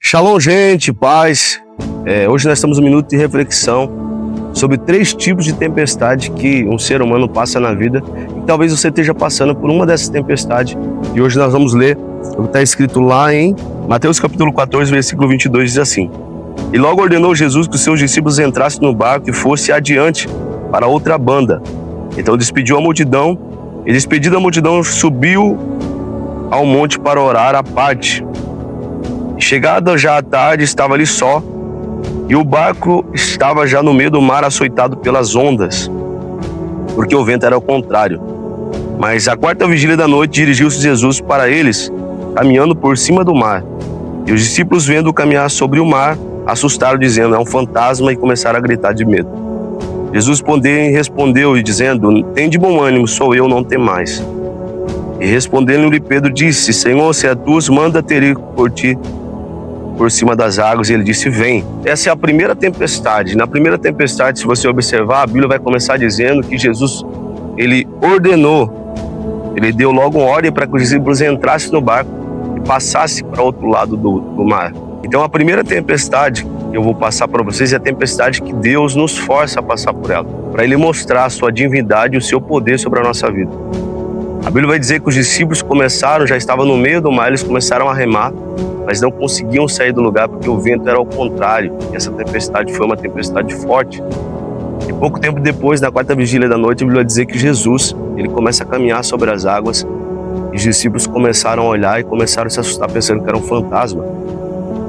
Shalom, gente, paz. Hoje nós estamos um minuto de reflexão sobre 3 tipos de tempestade que um ser humano passa na vida. E talvez você esteja passando por uma dessas tempestades. E hoje nós vamos ler o que está escrito lá em Mateus capítulo 14, versículo 22, diz assim: E logo ordenou Jesus que os seus discípulos entrassem no barco e fosse adiante para outra banda. Então despediu a multidão, e despedida a multidão subiu ao monte para orar à parte. Chegada já a tarde, estava ali só, e o barco estava já no meio do mar, açoitado pelas ondas, porque o vento era ao contrário. Mas à quarta vigília da noite dirigiu-se Jesus para eles, caminhando por cima do mar. E os discípulos, vendo-o caminhar sobre o mar, assustaram, dizendo: é um fantasma, e começaram a gritar de medo. Jesus respondeu-lhe, dizendo: tem de bom ânimo, sou eu, não temais. E respondendo-lhe Pedro, disse: Senhor, se é tu, manda-te ir por ti por cima das águas. E ele disse: vem. Essa é a primeira tempestade. Na primeira tempestade, se você observar, a Bíblia vai começar dizendo que Jesus, ele ordenou, ele deu logo uma ordem para que os discípulos entrassem no barco e passassem para o outro lado do mar. Então a primeira tempestade que eu vou passar para vocês é a tempestade que Deus nos força a passar por ela, para Ele mostrar a sua divindade e o seu poder sobre a nossa vida. A Bíblia vai dizer que os discípulos já estavam no meio do mar, eles começaram a remar, mas não conseguiam sair do lugar porque o vento era ao contrário. E essa tempestade foi uma tempestade forte. E pouco tempo depois, na quarta vigília da noite, a Bíblia vai dizer que Jesus, ele começa a caminhar sobre as águas, e os discípulos começaram a olhar e começaram a se assustar pensando que era um fantasma.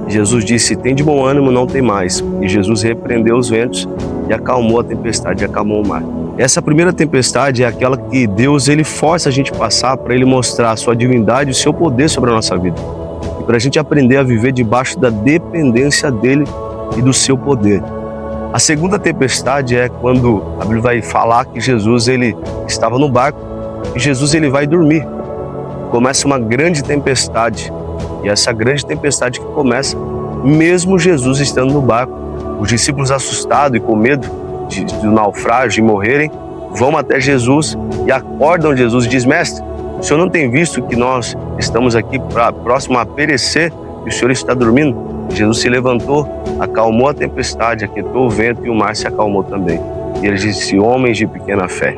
E Jesus disse: tem de bom ânimo, não tem mais. E Jesus repreendeu os ventos e acalmou a tempestade, acalmou o mar. Essa primeira tempestade é aquela que Deus, ele força a gente passar para ele mostrar a sua divindade e o seu poder sobre a nossa vida. E para a gente aprender a viver debaixo da dependência dele e do seu poder. A segunda tempestade é quando a Bíblia vai falar que Jesus, ele estava no barco e Jesus, ele vai dormir. Começa uma grande tempestade. E essa grande tempestade que começa, mesmo Jesus estando no barco, os discípulos assustados e com medo do naufrágio e morrerem, vão até Jesus e acordam Jesus e diz: mestre, o senhor não tem visto que nós estamos aqui próximo a perecer e o senhor está dormindo? Jesus se levantou, acalmou a tempestade, aquietou o vento e o mar se acalmou também. E ele disse: homens de pequena fé.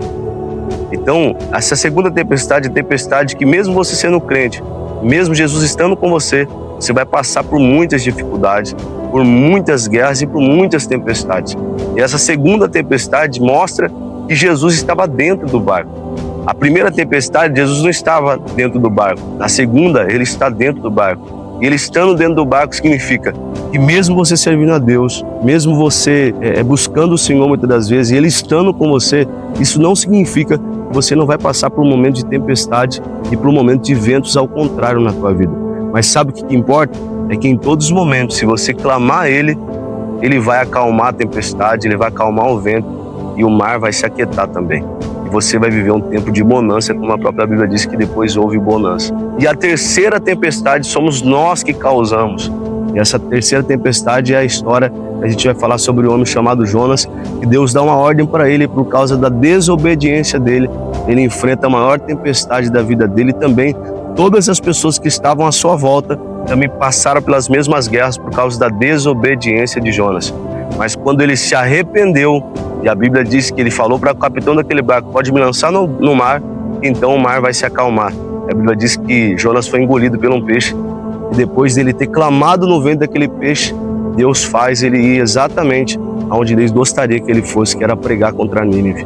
Então, essa segunda tempestade é a tempestade que, mesmo você sendo crente, mesmo Jesus estando com você, você vai passar por muitas dificuldades, por muitas guerras e por muitas tempestades. E essa segunda tempestade mostra que Jesus estava dentro do barco. A primeira tempestade, Jesus não estava dentro do barco. Na segunda, ele está dentro do barco. E ele estando dentro do barco significa que mesmo você servindo a Deus, mesmo você buscando o Senhor muitas das vezes, e Ele estando com você, isso não significa que você não vai passar por um momento de tempestade e por um momento de ventos ao contrário na tua vida. Mas sabe o que importa? É que em todos os momentos, se você clamar a Ele, Ele vai acalmar a tempestade, Ele vai acalmar o vento e o mar vai se aquietar também. E você vai viver um tempo de bonança, como a própria Bíblia diz que depois houve bonança. E a terceira tempestade somos nós que causamos. E essa terceira tempestade é a história que a gente vai falar sobre o homem chamado Jonas, que Deus dá uma ordem para ele por causa da desobediência dele. Ele enfrenta a maior tempestade da vida dele e também todas as pessoas que estavam à sua volta também passaram pelas mesmas guerras por causa da desobediência de Jonas. Mas quando ele se arrependeu, e a Bíblia diz que ele falou para o capitão daquele barco: pode me lançar no mar, então o mar vai se acalmar. A Bíblia diz que Jonas foi engolido por um peixe, e depois dele ter clamado no ventre daquele peixe, Deus faz ele ir exatamente aonde Deus gostaria que ele fosse, que era pregar contra Nínive.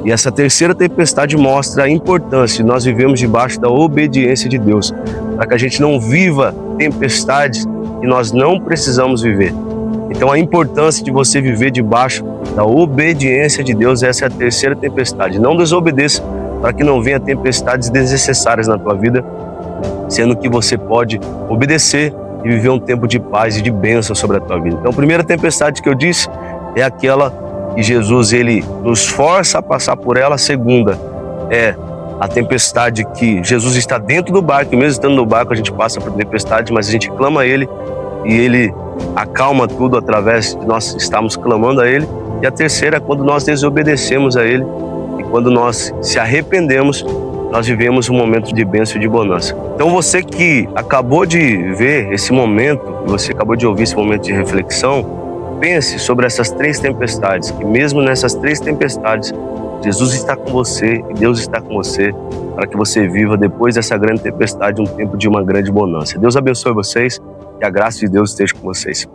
E essa terceira tempestade mostra a importância de nós vivemos debaixo da obediência de Deus, para que a gente não viva tempestades que nós não precisamos viver. Então a importância de você viver debaixo da obediência de Deus, essa é a terceira tempestade. Não desobedeça para que não venha tempestades desnecessárias na tua vida, sendo que você pode obedecer e viver um tempo de paz e de bênção sobre a tua vida. Então a primeira tempestade que eu disse é aquela que Jesus, ele nos força a passar por ela. A segunda é a tempestade que Jesus está dentro do barco, e mesmo estando no barco a gente passa por tempestade, mas a gente clama a Ele e Ele acalma tudo através de nós estarmos clamando a Ele. E a terceira é quando nós desobedecemos a Ele e quando nós se arrependemos, nós vivemos um momento de bênção e de bonança. Então você que acabou de ver esse momento, você acabou de ouvir esse momento de reflexão, pense sobre essas 3 tempestades, que mesmo nessas 3 tempestades, Jesus está com você e Deus está com você para que você viva depois dessa grande tempestade um tempo de uma grande bonança. Deus abençoe vocês, que a graça de Deus esteja com vocês.